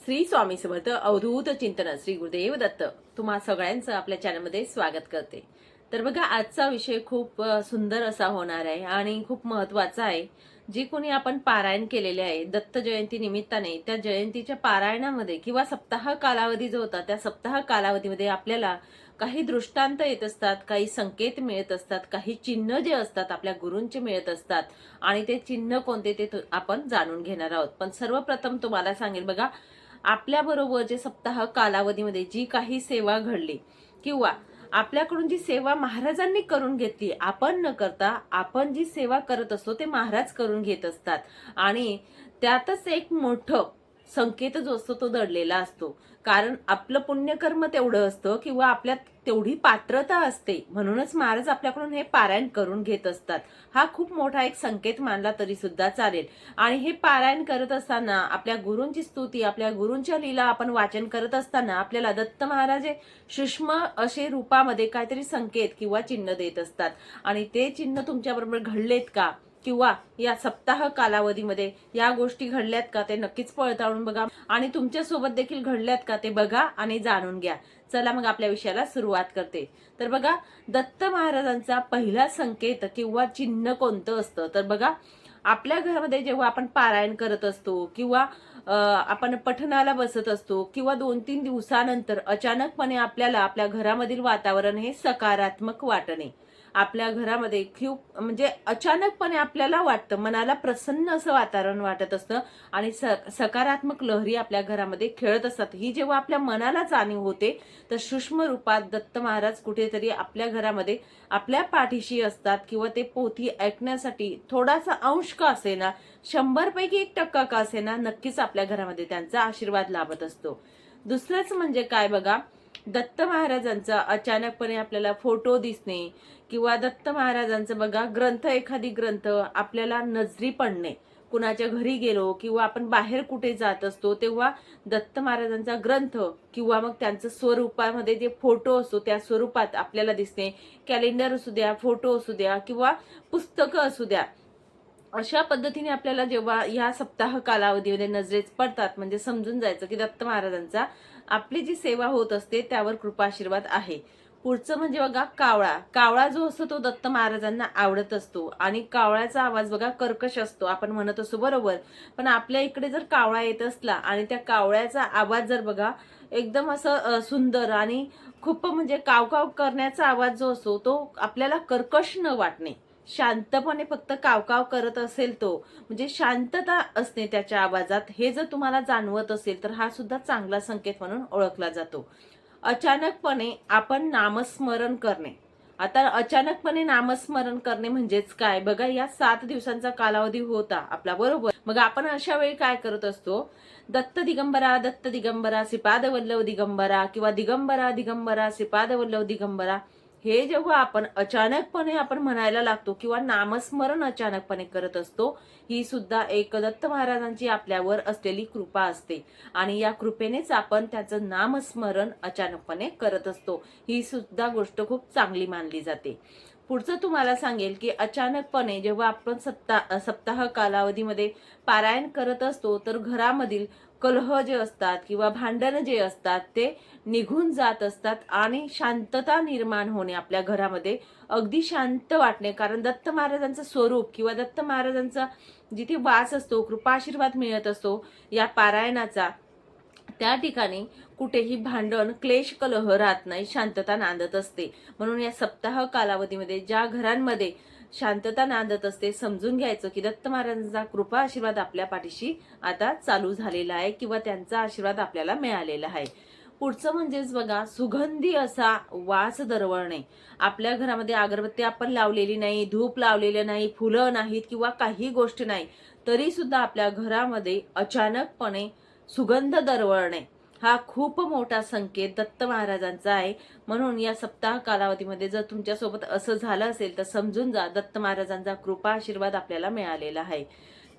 श्री स्वामी समर्थ अवधूत चिंतन श्री गुरुदेव दत्त तुम्हा सगळ्यांचं आपल्या चॅनलमध्ये स्वागत करते। तर बघा, आजचा विषय खूप सुंदर असा होणार आहे आणि खूप महत्त्वाचा आहे। जी कोणी आपण पारायण केलेले आहे दत्त जयंती निमित्ताने, त्या जयंतीच्या पारायणामध्ये किंवा सप्ताह कालावधी जो होता त्या सप्ताह कालावधीमध्ये आपल्याला काही दृष्टांत येत असतात, काही संकेत मिळत असतात, काही चिन्ह जे असतात आपल्या गुरूंचे मिळत असतात आणि ते चिन्ह कोणते ते आपण जाणून घेणार आहोत। पण सर्वप्रथम तुम्हाला सांगेल बघा, आपल्या बरोबर जे सप्ताह कालावधीमध्ये जी काही सेवा घडली किंवा आपल्याकडून जी सेवा महाराजांनी करून घेतली, आपण न करता आपण जी सेवा करत असतो ते महाराज करून घेत असतात आणि त्यातच एक मोठं संकेत जो असतो तो दडलेला असतो। कारण आपलं पुण्यकर्म तेवढं असतं किंवा आपल्यात तेवढी पात्रता असते, म्हणूनच महाराज आपल्याकडून हे पारायण करून घेत असतात। हा खूप मोठा एक संकेत मानला तरी सुद्धा चालेल। आणि हे पारायण करत असताना आपल्या गुरूंची स्तुती, आपल्या गुरूंच्या लीला आपण वाचन करत असताना आपल्याला दत्त महाराज सूक्ष्म असे रूपामध्ये काहीतरी संकेत किंवा चिन्ह देत असतात आणि ते चिन्ह तुमच्या बरोबर घडलेत का किंवा या सप्ताह कालावधीमध्ये या गोष्टी घडल्यात का ते नक्कीच पडताळून बघा आणि तुमच्या सोबत देखील घडल्यात का ते बघा आणि जाणून घ्या। चला मग आपल्या विषयाला सुरुवात करते। तर बघा, दत्त महाराजांचा पहिला संकेत किंवा चिन्ह कोणतं असतं तर बघा, आपल्या घरामध्ये जेव्हा आपण पारायण करत असतो किंवा आपण पठणाला बसत असतो किंवा 2-3 दिवसानंतर अचानकपणे आपल्याला आपल्या घरामधील वातावरण हे सकारात्मक वाटणे, आपल्या घरामध्ये खूप म्हणजे अचानकपणे आपल्याला वाटतं, मनाला प्रसन्न असं वातावरण वाटत असतं आणि सकारात्मक लहरी आपल्या घरामध्ये खेळत असतात। ही जेव्हा आपल्या मनाला जाणीव होते तर सूक्ष्म रूपात दत्त महाराज कुठेतरी आपल्या घरामध्ये आपल्या पाठीशी असतात किंवा ते पोथी ऐकण्यासाठी थोडासा अंश का असेना, 100 पैकी 1% का असेना, नक्कीच आपल्या घरामध्ये त्यांचा आशीर्वाद लाभत असतो। दुसरंच म्हणजे काय बघा, दत्त महाराजांचा अचानकपणे आपल्याला फोटो दिसणे किंवा दत्त महाराजांचं बघा ग्रंथ, एखादी ग्रंथ आपल्याला नजरी पडणे, कुणाच्या घरी गेलो किंवा आपण बाहेर कुठे जात असतो तेव्हा दत्त महाराजांचा ग्रंथ किंवा मग त्यांचं स्वरूपामध्ये जे फोटो असतो त्या स्वरूपात आपल्याला दिसणे, कॅलेंडर असू द्या, फोटो असू द्या किंवा पुस्तकं असू द्या, अशा पद्धतीने आपल्याला जेव्हा या सप्ताह कालावधीमध्ये नजरेच पडतात म्हणजे समजून जायचं की दत्त महाराजांचा आपली जी सेवा होत असते त्यावर कृपा आशीर्वाद आहे। पुढचं म्हणजे बघा, कावळा कावळा जो असतो तो दत्त महाराजांना आवडत असतो आणि कावळ्याचा आवाज बघा कर्कश असतो, आपण म्हणत असतो बरोबर, पण आपल्या इकडे जर कावळा येत असला आणि त्या कावळ्याचा आवाज जर बघा एकदम असं सुंदर आणि खूप म्हणजे कावकाव करण्याचा आवाज जो असतो तो आपल्याला कर्कश न वाटणे, शांतपणे फक्त कावकाव करत असेल तो म्हणजे शांतता असते त्याच्या आवाजात, हे जर तुम्हाला जाणवत असेल तर हा सुद्धा चांगला संकेत म्हणून ओळखला जातो। अचानकपणे आपण नामस्मरण करणे, आता अचानकपणे नामस्मरण करणे म्हणजेच काय बघा, या 7 दिवसांचा कालावधी होता आपला बरोबर, मग आपण अशा वेळी काय करत असतो, दत्त दिगंबरा श्रीपाद वल्लभ दिगंबरा किंवा दिगंबरा दिगंबरा श्रीपाद वल्लभ दिगंबरा, हे जेव्हा आपण अचानकपणे आपण म्हणायला लागतो किंवा नामस्मरण अचानकपणे करत असतो, ही सुद्धा एक दत्त महाराजांची आपल्यावर असलेली कृपा असते आणि या कृपेनेच आपण त्याचं नामस्मरण अचानकपणे करत असतो। ही सुद्धा गोष्ट खूप चांगली मानली जाते। पुढचं तुम्हाला सांगेल की अचानकपणे जेव्हा आपण सप्ताह कालावधीमध्ये पारायण करत असतो तर घरामधील कलह जे असतात किंवा भांडण जे असतात ते निघून जात असतात आणि शांतता निर्माण होणे, आपल्या घरामध्ये अगदी शांत वाटणे, कारण दत्त महाराजांचं स्वरूप किंवा दत्त महाराजांचा जिथे वास असतो, कृपा आशीर्वाद मिळत असतो या पारायणाचा, त्या ठिकाणी कुठेही भांडण, क्लेश, कलह राहत नाही, शांतता नांदत असते। म्हणून या सप्ताह कालावधीमध्ये ज्या घरांमध्ये शांतता नांदत असते, समजून घ्यायचं की दत्त महाराजांचा कृपा आशीर्वाद आपल्या पाठीशी आता चालू झालेला आहे किंवा त्यांचा आशीर्वाद आपल्याला मिळालेला आहे। पुढचं म्हणजेच बघा, सुगंधी असा वास दरवळणे, आपल्या घरामध्ये अगरबत्ती आपण लावलेली नाही, धूप लावलेलं नाही, फुलं नाहीत किंवा काही गोष्ट नाही, तरी सुद्धा आपल्या घरामध्ये अचानकपणे सुगंध दरवळणे, हा खूप मोठा संकेत दत्त महाराजांचा आहे। म्हणून या सप्ताह कालावधीमध्ये जर तुमच्यासोबत असं झालं असेल तर समजून जा, दत्त महाराजांचा कृपा आशीर्वाद आपल्याला मिळालेला आहे।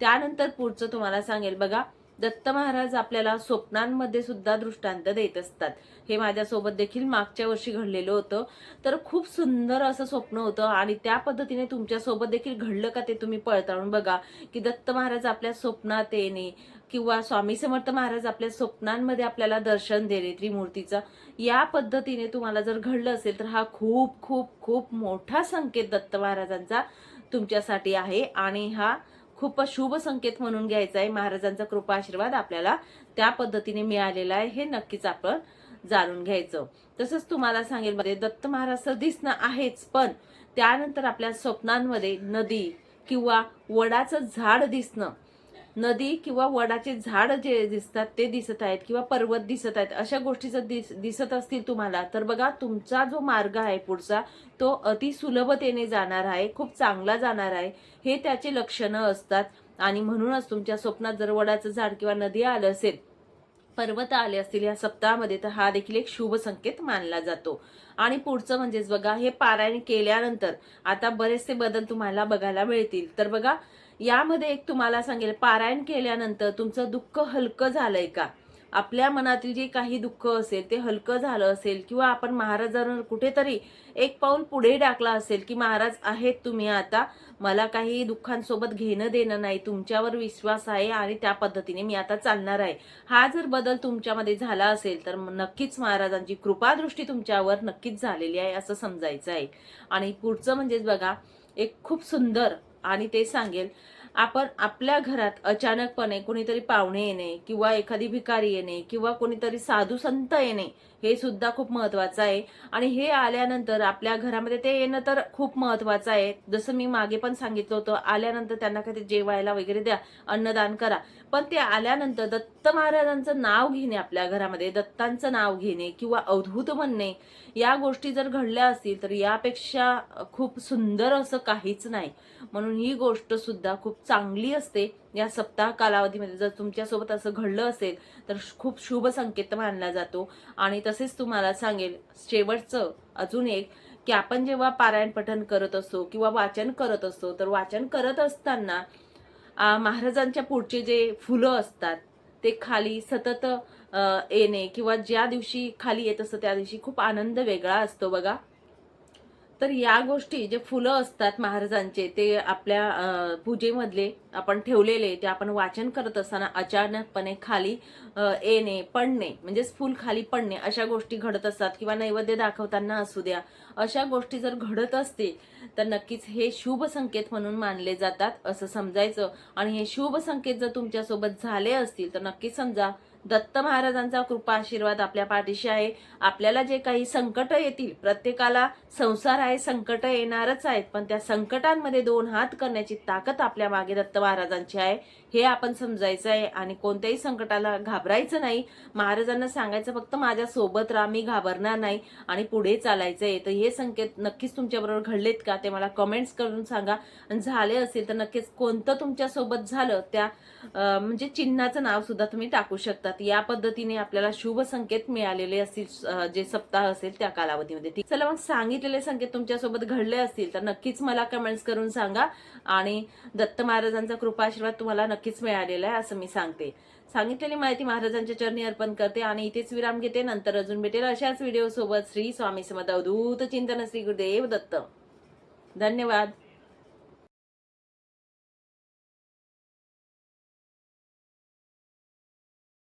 त्यानंतर पुढचं तुम्हाला सांगेल बघा, दत्त महाराज आपल्याला स्वप्नांमध्ये सुद्धा दृष्टांत देत असतात. हे माझ्यासोबत देखील मागच्या वर्षी घडलेलं होतं. तर खूप सुंदर असं स्वप्न होतं आणि त्या पद्धतीने तुमच्यासोबत देखील घडलं का ते तुम्ही पडताळून बघा, की दत्त महाराज आपल्या स्वप्नात येणे किंवा स्वामी समर्थ महाराज आपल्या स्वप्नांमध्ये आपल्याला दर्शन देणे त्रिमूर्तीचं, या पद्धतीने तुम्हाला जर घडलं असेल तर हा खूप खूप खूप मोठा संकेत दत्त महाराजांचा तुमच्यासाठी आहे आणि हा खूप शुभ संकेत म्हणून घ्यायचा आहे. महाराजांचा कृपा आशीर्वाद आपल्याला त्या पद्धतीने मिळालेला आहे, हे नक्कीच आपण जाणून घ्यायचं. तसंच तुम्हाला सांगेल मध्ये दत्त महाराज तर दिसणं आहेच, पण त्यानंतर आपल्या स्वप्नांमध्ये नदी किंवा वडाचं झाड दिसणं, नदी किंवा वडाचे झाड जे दिसतात ते दिसत आहेत किंवा पर्वत दिसत आहेत, अशा गोष्टी जर दिसत असतील तुम्हाला, तर बघा तुमचा जो मार्ग आहे पुढचा तो अति सुलभतेने जाणार आहे, खूप चांगला जाणार आहे, हे त्याचे लक्षणं असतात. आणि म्हणूनच तुमच्या स्वप्नात जर वडाचं झाड किंवा नदी आलं असेल, पर्वत आले असतील या सप्ताहामध्ये, तर हा देखील एक शुभ संकेत मानला जातो. आणि पुढचं म्हणजेच बघा, हे पारायण केल्यानंतर आता बरेचसे बदल तुम्हाला बघायला मिळतील. तर बघा, यामध्ये एक तुम्हाला सांगेल, पारायण केल्यानंतर तुमचं दुःख हलकं झालंय का, आपल्या मनातील जे काही दुःख असेल ते हलकं झालं असेल, किंवा आपण महाराजांवर कुठेतरी एक पाऊल पुढे टाकला असेल, की महाराज आहेत तुम्ही आता, मला काही दुःखांसोबत घेणं देणं नाही, तुमच्यावर विश्वास आहे आणि त्या पद्धतीने मी आता चालणार आहे, हा जर बदल तुमच्यामध्ये झाला असेल तर नक्कीच महाराजांची कृपादृष्टी तुमच्यावर नक्कीच झालेली आहे असं समजायचं आहे. आणि पुढचं म्हणजेच बघा, एक खूप सुंदर, आणि ते सांगेल, आपण आपल्या घरात अचानकपणे कोणीतरी पाहुणे येणे किंवा एखादी भिकारी येणे किंवा कोणीतरी साधू संत येणे, हे सुद्धा खूप महत्वाचं आहे. आणि हे आल्यानंतर आपल्या घरामध्ये ते येणं तर खूप महत्वाचं आहे. जसं मी मागे पण सांगितलं होतं, आल्यानंतर त्यांना काही जेवायला वगैरे द्या, अन्नदान करा, पण ते आल्यानंतर दत्त महाराजांचं नाव घेणे, आपल्या घरामध्ये दत्तांचं नाव घेणे किंवा अवधूत म्हणणे, या गोष्टी जर घडल्या असतील तर यापेक्षा खूप सुंदर असं काहीच नाही. म्हणून ही गोष्ट सुद्धा खूप चांगली असते. या सप्ताह कालावधीमध्ये जर तुमच्यासोबत असं घडलं असेल तर खूप शुभ संकेत मानला जातो. आणि तसेच तुम्हाला सांगेल शेवटचं अजून एक, की आपण जेव्हा पारायण पठण करत असतो किंवा वाचन करत असतो, तर वाचन करत असताना महाराजांच्या पुढचे जे फुलं असतात ते खाली सतत येणे किंवा ज्या दिवशी खाली येत असतं त्या दिवशी खूप आनंद वेगळा असतो बघा. तर या गोष्टी, जे फुलं असतात महाराजांचे ते आपल्या पूजेमधले आपण ठेवलेले, ते आपण वाचन करत असताना अचानकपणे खाली येणे, पडणे, म्हणजेच फुल खाली पडणे, अशा गोष्टी घडत असतात. किंवा नैवेद्य दाखवताना असू द्या, अशा गोष्टी जर घडत असतील तर नक्कीच हे शुभ संकेत म्हणून मानले जातात असं समजायचं. आणि हे शुभ संकेत जर तुमच्यासोबत झाले असतील तर नक्कीच समजा दत्त महाराजांचा कृपा आशीर्वाद आपल्या पाठीशी आहे. आपल्याला जे काही संकट येतील, प्रत्येकाला संसार आहे, संकट येणारच आहेत, पण त्या संकटांमध्ये दोन हात करण्याची ताकद आपल्या मागे दत्त महाराजांची आहे, हे आपण समजायचं आहे. आणि कोणत्याही संकटाला घाबरायचं नाही. महाराजांना सांगायचं फक्त माझ्या सोबत राहा, मी घाबरणार नाही आणि पुढे चालायचंय. तर हे संकेत नक्कीच तुमच्याबरोबर घडलेत का ते मला कमेंट्स करून सांगा. आणि झाले असेल तर नक्कीच कोणतं तुमच्या सोबत झालं त्या म्हणजे चिन्हाचं नाव सुद्धा तुम्ही टाकू शकतात. या पद्धतीने आपल्याला शुभ संकेत मिळालेले असतील जे सप्ताह असेल त्या कालावधीमध्ये. ठीक, चला मग सांगितलेले संकेत तुमच्यासोबत घडले असतील तर नक्कीच मला कमेंट्स करून सांगा. आणि दत्त महाराजांचा कृपा आशीर्वाद तुम्हाला नक्कीच मिळालेला आहे असं मी सांगते. सांगितलेली माहिती महाराजांच्या चरणी अर्पण करते आणि इथेच विराम घेते. नंतर अजून भेटेल अशाच व्हिडिओ सोबत. श्री स्वामी समर्थ अवधूत चिंतन, श्री गुरुदेव दत्त. धन्यवाद.